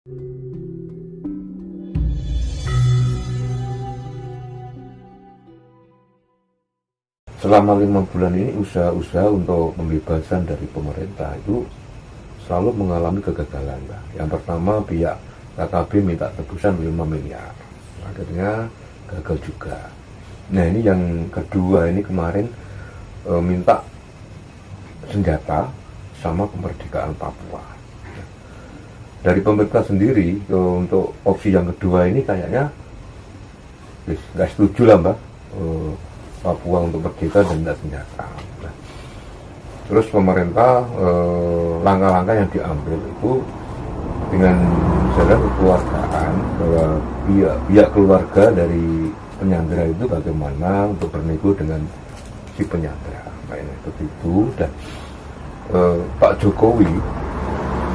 Selama 5 bulan ini usaha-usaha untuk pembebasan dari pemerintah itu selalu mengalami kegagalan, Mbak. Yang pertama pihak KKB minta tebusan 5 miliar, akhirnya gagal juga. Nah ini yang kedua ini kemarin minta senjata sama kemerdekaan Papua. Dari pemerintah sendiri untuk opsi yang kedua ini kayaknya nggak setuju lah, Mbak. Papua untuk merdeka dan tidak senjata. Nah, terus pemerintah langkah-langkah yang diambil itu dengan jalan kekeluargaan, bahwa pihak keluarga dari penyandera itu bagaimana untuk bernego dengan si penyandera. Nah, ini seperti itu. Dan Pak Jokowi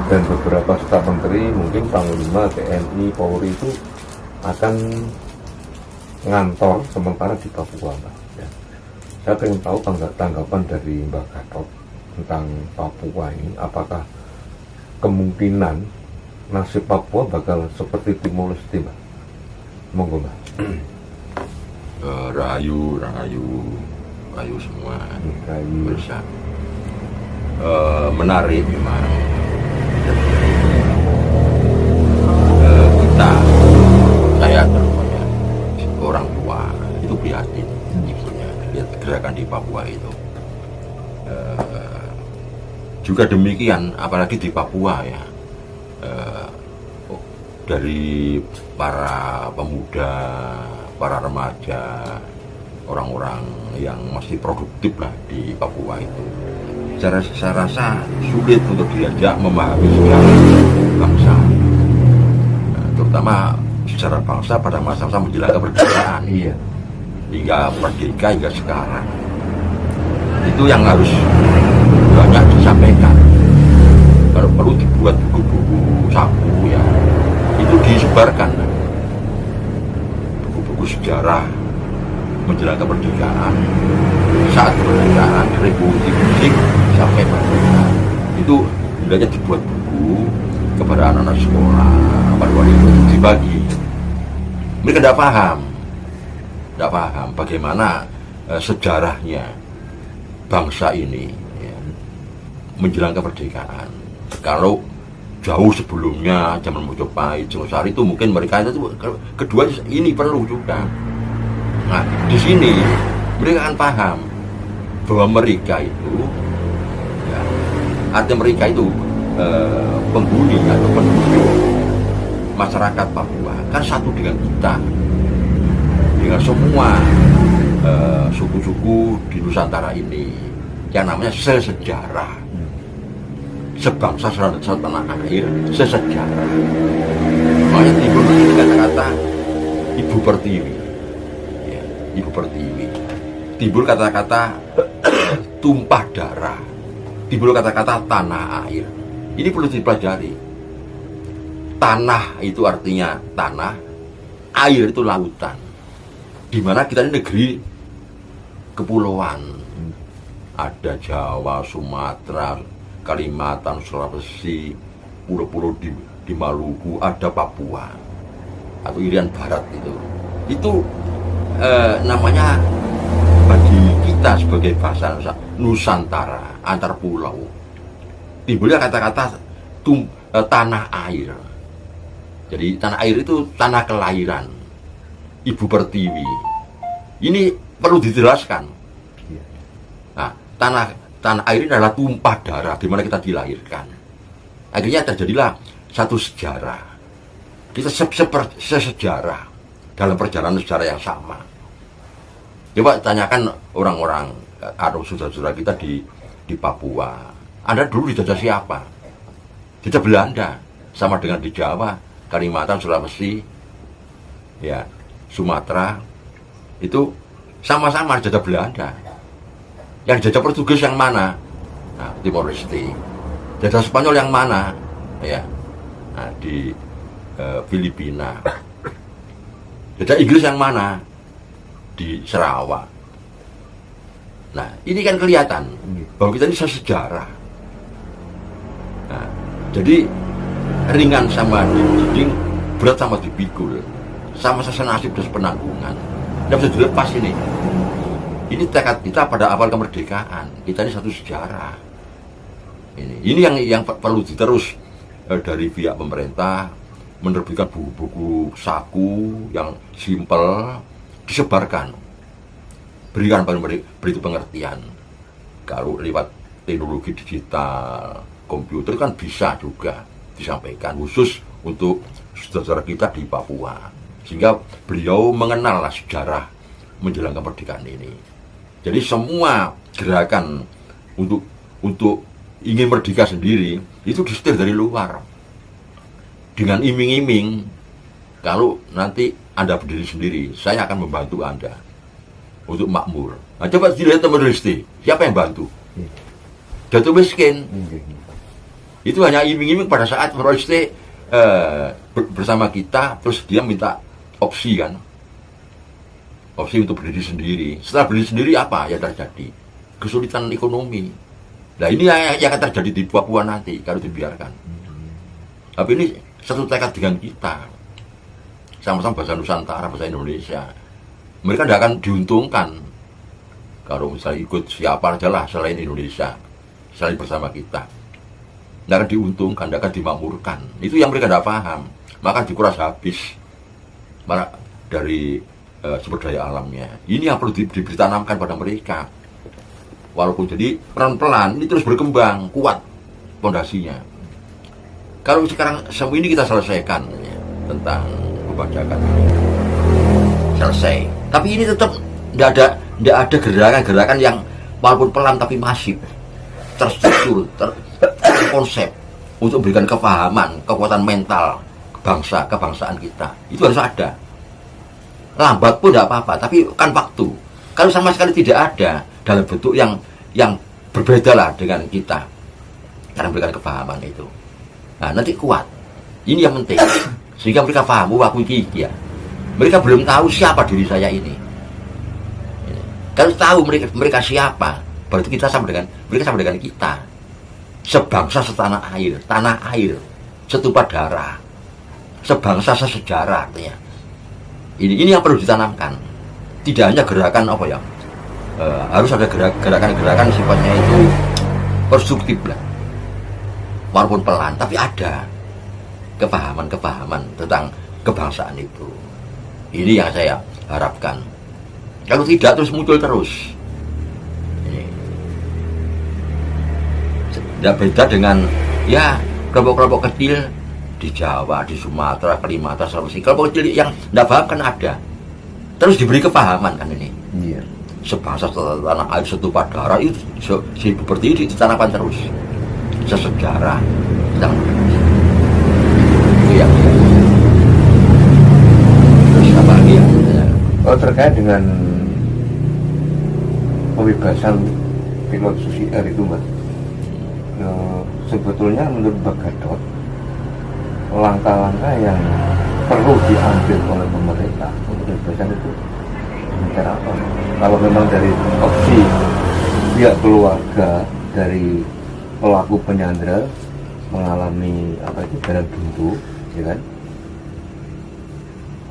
dan beberapa staf menteri, mungkin Panglima TNI, Polri itu akan ngantor sementara di Papua, Mbak. Ya. Saya ingin tahu tanggapan dari Mbak Gatot tentang Papua ini. Apakah kemungkinan nasib Papua bakal seperti Timor Leste, Mbak? Monggo, Mbak. Rahayu semua. Rahayu. Bisa. Menarik memang. Saya terutama orang tua itu prihatin lihat gerakan di Papua itu. Juga demikian, apalagi di Papua ya, dari para pemuda, para remaja, orang-orang yang masih produktif lah di Papua itu. Saya rasa sulit untuk diajak memahami sejarah bangsa, terutama sejarah bangsa pada masa-masa menjelang kemerdekaan. Iya. Hingga merdeka hingga sekarang. Itu yang harus banyak disampaikan. Kalau perlu dibuat buku-buku saku ya, itu disebarkan. Buku-buku sejarah menjelang kemerdekaan, saat kemerdekaan, republik sampai merdeka. Itu hendaknya dibuat buku kepada anak-anak sekolah, pada wali itu dibagi. Mereka tidak paham bagaimana sejarahnya bangsa ini ya, menjelang kemerdekaan. Kalau jauh sebelumnya zaman Mojopahit, Singosari itu mungkin mereka itu kedua ini perlu juga. Nah di sini mereka akan paham bahwa mereka itu ya, arti mereka itu penghuni atau penduduk masyarakat Papua kan satu dengan kita, dengan semua suku-suku di Nusantara ini yang namanya sesejarah, sebangsa setanah air, sesejarah. Makanya timbul kata-kata Ibu Pertiwi ya, Ibu Pertiwi, timbul kata-kata tumpah darah, timbul kata-kata tanah air. Ini perlu dipelajari. Tanah itu artinya tanah, air itu lautan. Di mana kita ini negeri kepulauan. Ada Jawa, Sumatera, Kalimantan, Sulawesi, pulau-pulau di Maluku, ada Papua atau Irian Barat itu. Itu namanya bagi kita sebagai bahasa Nusantara, antar pulau. Timbulnya kata-kata tanah air. Jadi tanah air itu tanah kelahiran Ibu Pertiwi. Ini perlu dijelaskan. Nah, tanah air ini adalah tumpah darah di mana kita dilahirkan. Akhirnya terjadilah satu sejarah. Kita sesejarah dalam perjalanan sejarah yang sama. Coba tanyakan orang-orang atau saudara-saudara kita di Papua. Anda dulu dijajah siapa? Dijajah Belanda, sama dengan di Jawa, Kalimantan, Sulawesi, ya, Sumatera, itu sama-sama dijajah Belanda. Yang dijajah Portugis yang mana? Nah, Timor Leste. Jajah Spanyol yang mana? Ya, nah, di Filipina. Jajah Inggris yang mana? Di Sarawak. Nah, ini kan kelihatan bahwa kita ini sesejarah. Nah, jadi ringan sama dinding, berat sama dipikul, sama nasib dan penanggungan. Tidak bisa dilepas ini. Ini tekad kita pada awal kemerdekaan. Kita ini satu sejarah. Ini yang perlu diterus dari pihak pemerintah, menerbitkan buku-buku saku yang simpel, disebarkan, berikan pada mereka, beri pengertian. Kalau lewat teknologi digital, komputer kan bisa juga disampaikan khusus untuk saudara kita di Papua, sehingga beliau mengenal sejarah menjelang kemerdekaan ini. Jadi semua gerakan untuk ingin merdeka sendiri itu disetir dari luar dengan iming-iming, kalau nanti Anda berdiri sendiri, saya akan membantu Anda untuk makmur. Nah, coba dilihat teman Risti, siapa yang bantu? Jatuh miskin. Itu hanya iming-iming pada saat Risti bersama kita, terus dia minta opsi kan, opsi untuk berdiri sendiri. Setelah berdiri sendiri apa yang terjadi? Kesulitan ekonomi. Nah ini yang akan terjadi di Papua nanti kalau dibiarkan. Tapi ini satu tekad dengan kita, sama-sama bahasa Nusantara, bahasa Indonesia. Mereka tidak akan diuntungkan kalau misalnya ikut siapa aja lah selain Indonesia, selain bersama kita. Tidak akan diuntungkan, tidak akan dimakmurkan. Itu yang mereka tidak paham. Maka dikuras habis malah dari sumber daya alamnya. Ini yang perlu ditanamkan pada mereka. Walaupun jadi pelan-pelan ini terus berkembang, kuat fondasinya. Kalau sekarang semua ini kita selesaikan ya, tentang pembajakan selesai. Tapi ini tetap tidak ada gerakan-gerakan yang walaupun pelan tapi masif, terstruktur, terkonsep untuk memberikan kepahaman, kekuatan mental kebangsaan kita. Itu harus ada. Lambat pun tidak apa-apa, tapi kan waktu. Kalau sama sekali tidak ada dalam bentuk yang berbeda lah dengan kita, karena memberikan kepahaman itu. Nah, nanti kuat. Ini yang penting. Sehingga mereka paham, aku ini ya. Mereka belum tahu siapa diri saya ini. Kalau tahu mereka siapa, baru kita sama dengan mereka, sama dengan kita. Sebangsa setanah air, tanah air, setumpah darah. Sebangsa sesejarah artinya. Ini yang perlu ditanamkan. Tidak hanya gerakan apa ya, harus ada gerakan-gerakan sifatnya itu konstruktif lah, walaupun pelan, tapi ada kepahaman tentang kebangsaan itu. Ini yang saya harapkan. Kalau tidak terus muncul terus. Ini tidak beda dengan ya kelompok-kelompok kecil di Jawa, di Sumatera, Kalimantan, Sulawesi. Kelompok kecil yang tidak paham kan ada. Terus diberi kepahaman kan ini. Iya. Sebangsa tanah air setumpah darah itu seperti ini ditanamkan terus. Sesejarah ditanamkan terus. Iya. Terus apa lagi ya? Oh, terkait dengan pembebasan pilot Susi Air itu, Mbak. Sebetulnya menurut Mbak Gadot, langkah-langkah yang perlu diambil oleh pemerintah untuk pembebasan itu cara apa? Kalau memang dari opsi pihak keluarga dari pelaku penyandra mengalami apa itu darah buntu, ya kan?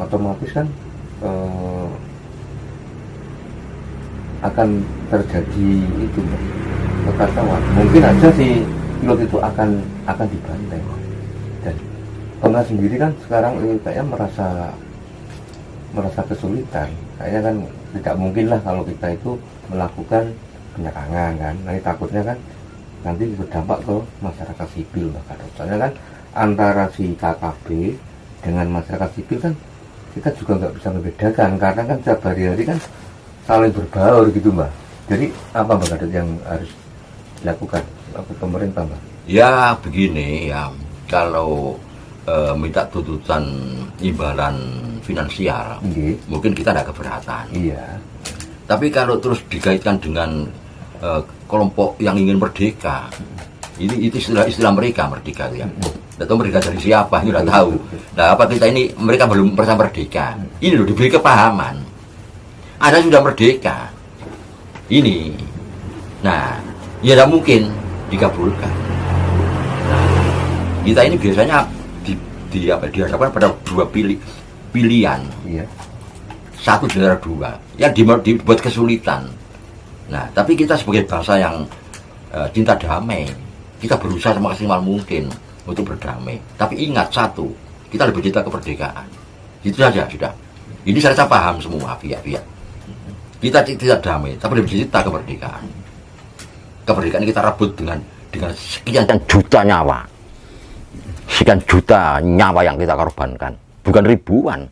Otomatis kan akan terjadi itu kekacauan. Mungkin aja si pilot itu akan dibantai. Dan Komnas sendiri kan sekarang kayaknya merasa kesulitan. Kayaknya kan tidak mungkin lah kalau kita itu melakukan penyerangan kan. Nanti takutnya kan nanti berdampak ke masyarakat sipil. Soalnya kan antara si KKB dengan masyarakat sipil kan kita juga nggak bisa membedakan, karena kan setiap hari-hari kan saling berbaur gitu, Mbak. Jadi apa Mbak Gadot yang harus dilakukan oleh pemerintah, Mbak? Ya begini ya, kalau minta tuntutan imbalan finansial, mungkin kita tidak keberatan. Iya. Tapi kalau terus dikaitkan dengan kelompok yang ingin merdeka, itu istilah mereka merdeka ya. Tidak tahu merdeka dari siapa, ini tidak tahu. Nah, apa kita ini mereka belum pernah merdeka. Ini loh diberi kepahaman. Anda sudah merdeka. Ini. Nah, ya tidak mungkin dikabulkan. Nah, kita ini biasanya dihadapkan pada dua pilihan. Iya. Satu di antara dua yang dibuat kesulitan. Nah, tapi kita sebagai bangsa yang cinta damai, kita berusaha semaksimal mungkin untuk berdamai. Tapi ingat satu, kita lebih cinta kemerdekaan. Itu saja sudah. Ini saya rasa paham semua pihak-pihak. Kita tidak damai, tapi lebih cinta kemerdekaan. Kemerdekaan ini kita rebut dengan sekian juta nyawa. Sekian juta nyawa yang kita korbankan. Bukan ribuan,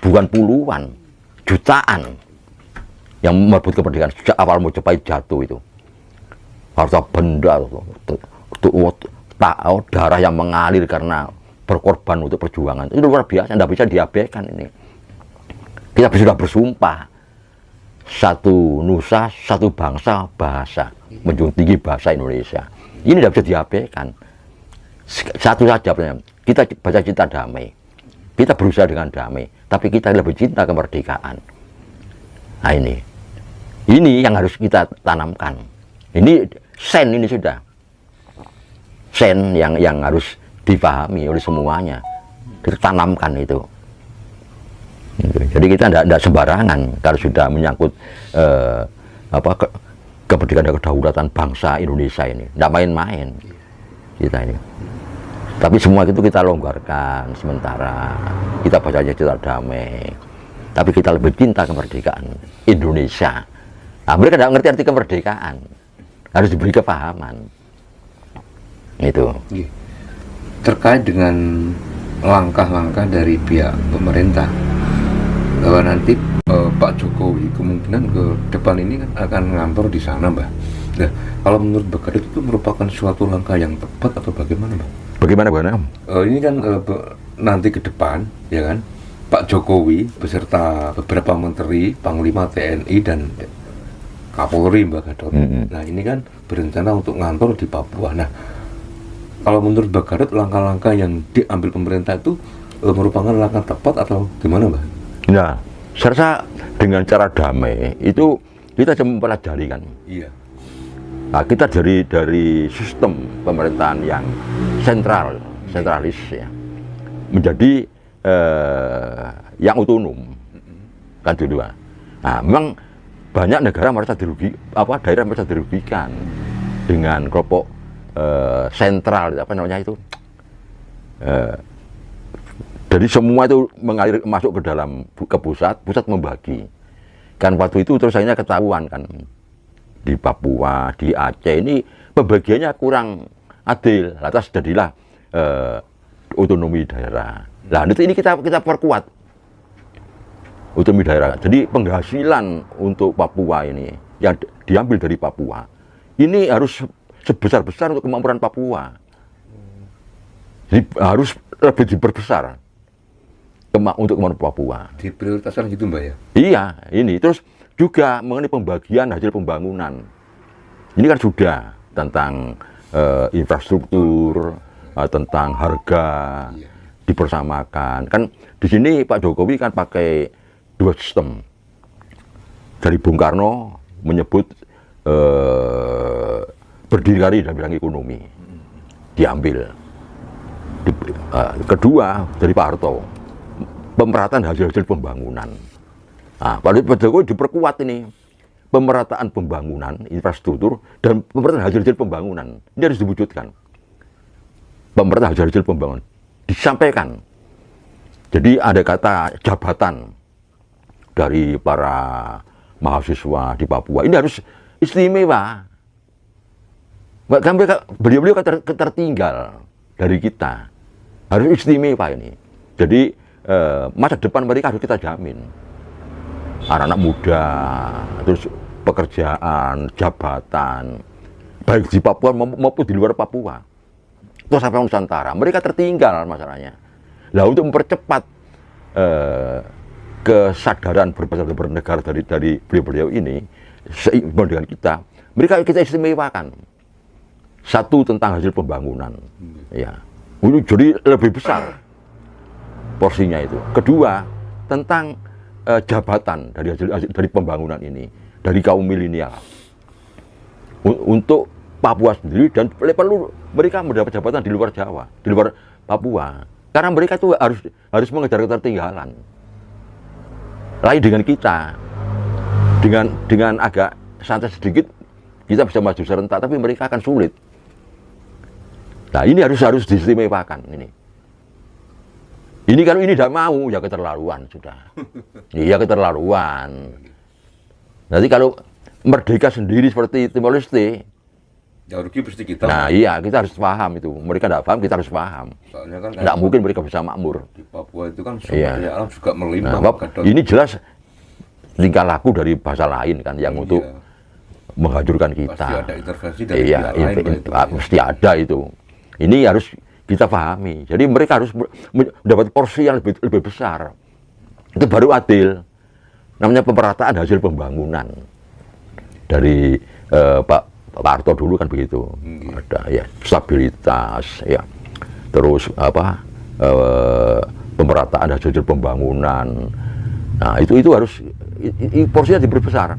bukan puluhan, jutaan yang merebut kemerdekaan sejak awal Majapahit jatuh itu. Harta benda, darah yang mengalir karena berkorban untuk perjuangan. Itu luar biasa, tidak bisa diabaikan ini. Kita sudah bersumpah, satu nusa, satu bangsa, bahasa. Menjunjung tinggi bahasa Indonesia. Ini tidak bisa diabaikan. Satu saja, kita baca cinta damai. Kita berusaha dengan damai, tapi kita lebih cinta kemerdekaan. Nah ini yang harus kita tanamkan. Ini sen, ini sudah sen yang harus dipahami oleh semuanya. Kita tanamkan itu. Jadi kita tidak sembarangan kalau sudah menyangkut kemerdekaan dan kedaulatan bangsa Indonesia ini. Tidak main-main kita ini. Tapi semua itu kita longgarkan sementara. Kita baca aja cinta damai. Tapi kita lebih cinta kemerdekaan Indonesia. Nah, mereka tidak ngerti arti kemerdekaan. Harus diberi kepahaman. Itu. Terkait dengan langkah-langkah dari pihak pemerintah, bahwa nanti Pak Jokowi kemungkinan ke depan ini kan akan ngantor di sana, Mbak. Nah, kalau menurut Mbak Gadot itu merupakan suatu langkah yang tepat atau bagaimana, Mbak? Bagaimana? Ini kan nanti ke depan, ya kan, Pak Jokowi beserta beberapa menteri, Panglima TNI dan Kapolri, Mbak Gadot. Nah, ini kan berencana untuk ngantor di Papua. Nah, kalau menurut Mbak Gadot, langkah-langkah yang diambil pemerintah itu merupakan langkah tepat atau gimana, Mbak? Nah, saya rasa dengan cara damai itu kita cuma mempelajari kan. Iya. Nah, kita dari sistem pemerintahan yang sentralis ya, menjadi yang otonom kan dulu. Nah, memang banyak negara merasa daerah merasa dirugikan dengan kelompok sentral, apa namanya itu. Jadi semua itu mengalir masuk ke pusat membagi. Kan waktu itu terus akhirnya ketahuan kan di Papua, di Aceh ini pembagiannya kurang adil. Lantas jadilah otonomi daerah. Nah, ini kita perkuat otonomi daerah. Jadi penghasilan untuk Papua ini yang diambil dari Papua ini harus sebesar-besar untuk kemampuan Papua. Jadi harus lebih diperbesar untuk kemampuan Papua. Diprioritaskan gitu, Mbak, ya? Iya, ini terus juga mengenai pembagian hasil pembangunan. Ini kan sudah tentang infrastruktur, tentang harga dipersamakan. Kan di sini Pak Jokowi kan pakai dua sistem. Dari Bung Karno menyebut berdikari dalam bidang ekonomi diambil. Kedua dari Pak Harto, pemerataan hasil pembangunan. Nah, Pak Jokowi diperkuat ini pemerataan pembangunan infrastruktur dan pemerataan hasil pembangunan. Ini harus diwujudkan. Pemerataan hasil pembangunan disampaikan. Jadi ada kata jabatan dari para mahasiswa di Papua. Ini harus istimewa. Beliau-beliau kan tertinggal dari kita. Harus istimewa ini. Jadi masa depan mereka harus kita jamin. Anak-anak muda, terus pekerjaan, jabatan, baik di Papua maupun di luar Papua, terus sampai Nusantara, mereka tertinggal masalahnya. Nah, untuk mempercepat kesadaran bernegara dari beliau-beliau ini, seimbang dengan kita istimewakan. Satu tentang hasil pembangunan, ya, jadi lebih besar porsinya itu. Kedua tentang jabatan dari pembangunan ini dari kaum milenial untuk Papua sendiri, dan perlu mereka mendapat jabatan di luar Jawa, di luar Papua. Karena mereka itu harus mengejar ketertinggalan. Lain dengan kita, dengan agak santai sedikit kita bisa maju serentak, tapi mereka akan sulit. Nah ini harus diistimewakan ini. Ini kalau ini tidak mau ya keterlaluan sudah. Iya keterlaluan. Nanti kalau merdeka sendiri seperti Timor Leste, ya rugi pasti kita. Nah iya kita harus paham itu. Mereka tidak paham, kita harus paham. Soalnya kan tidak mungkin mereka bisa makmur. Di Papua itu kan sumber daya alam juga melimpah. Nah, ini jelas tingkah laku dari bahasa lain kan yang untuk menghancurkan kita. Pasti ada intervensi dari pihak lain. Mesti ada itu. Ini harus kita pahami. Jadi mereka harus mendapat porsi yang lebih besar. Itu baru adil. Namanya pemerataan hasil pembangunan. Dari Pak Harto dulu kan begitu. Ada ya stabilitas ya. Terus pemerataan hasil pembangunan. Nah, itu harus porsinya diperbesar.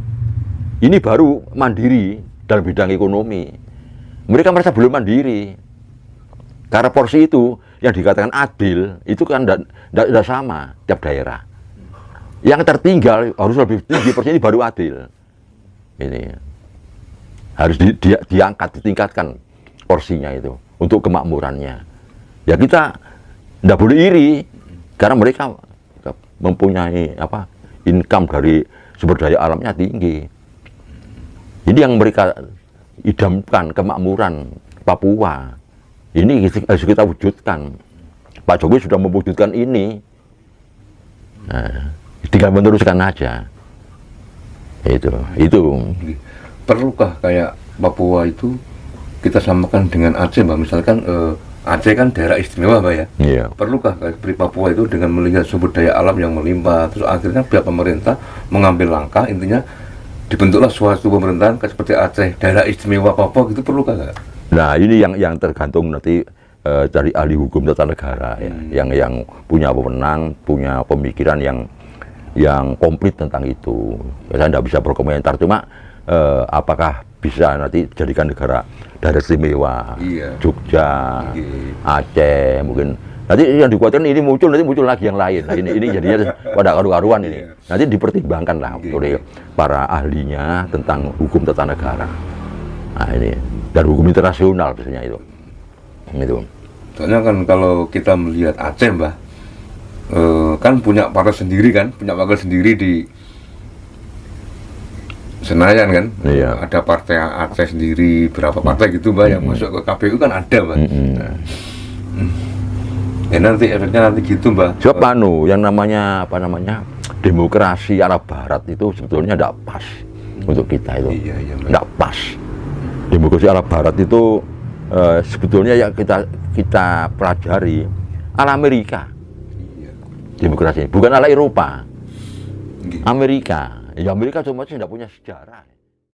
Ini baru mandiri dalam bidang ekonomi. Mereka merasa belum mandiri. Karena porsi itu yang dikatakan adil itu kan tidak sama tiap daerah. Yang tertinggal harus lebih tinggi, porsi ini baru adil. Ini harus diangkat, ditingkatkan porsinya itu untuk kemakmurannya. Ya kita tidak boleh iri karena mereka mempunyai income dari sumber daya alamnya tinggi. Ini yang mereka idamkan, kemakmuran Papua. Ini harus kita wujudkan. Pak Jokowi sudah mewujudkan ini. Nah, tinggal meneruskan aja. Itu. Perlukah kayak Papua itu kita samakan dengan Aceh, Mbak? Misalkan Aceh kan daerah istimewa, Mbak ya. Iya. Perlukah seperti Papua itu dengan melihat sumber daya alam yang melimpah, terus akhirnya pihak pemerintah mengambil langkah, intinya dibentuklah suatu pemerintahan seperti Aceh, daerah istimewa Papua gitu, perlukah nggak? Nah ini yang tergantung nanti dari ahli hukum tata negara ya, yang punya wewenang, punya pemikiran yang komplit tentang itu. Ya, saya tidak bisa berkomentar, cuma apakah bisa nanti jadikan negara daerah istimewa, Jogja, Aceh, mungkin nanti yang dikuatkan ini nanti muncul lagi yang lain. Nah, ini jadinya pada karu-karuan ini. Nanti dipertimbangkan lah oleh para ahlinya tentang hukum tata negara. Nah ini dan hukum internasional biasanya itu. Soalnya kan kalau kita melihat Aceh, Mbah, kan punya partai sendiri kan, punya wakil sendiri di Senayan kan. Iya. Ada partai Aceh sendiri, berapa partai gitu, Mbah, yang masuk ke KPU kan ada, Mbah. Ya nanti efeknya nanti gitu, Mbah. Sebab yang namanya demokrasi Arab Barat itu sebetulnya tidak pas untuk kita itu. Tidak pas. Demokrasi Arab Barat itu sebetulnya yang kita pelajari ala Amerika. Demokrasi bukan ala Eropa. Amerika. Ya Amerika cuma tidak punya sejarah.